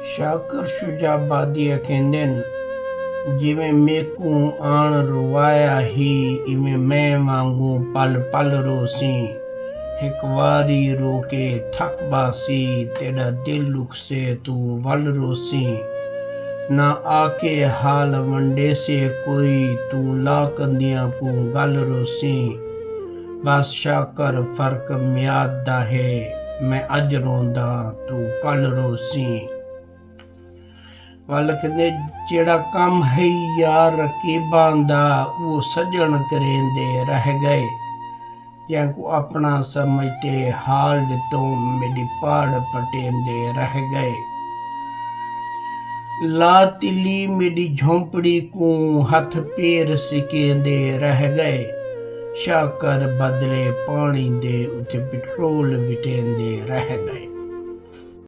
ਸ਼ਾਕਰ ਸ਼ੁਜਾਬਾਦੀ ਕਹਿੰਦੇ ਨੇ, ਜਿਵੇਂ ਮੇਕੂ ਆਣ ਰਵਾਇਆ ਹੀ ਇਵੇਂ ਮੈਂ ਵਾਂਗੂ ਪਲ ਪਲ ਰੋਸੀ। ਇੱਕ ਵਾਰੀ रो के थक बासी, तेरा दिल लुक से तू वल रोसी। ना आके हाल वंडे से कोई, तू ला कंदियां को गल रोसी। बस शाकर फर्क म्याद दा है, मैं अज रोंदा तू कल रोसी। वल कहंदे जेड़ा काम है यार रकीबां दा, वो सजन करेंदे रह गए। जैको अपना समझते हाल तो मेरी पाड़ पटेंदे रह गए। ला तिली मेरी झोंपड़ी को हथ पैर सिकेंदे रह गए। शाकर बदले पानी दे उते पेट्रोल बिटेंदे रह गए।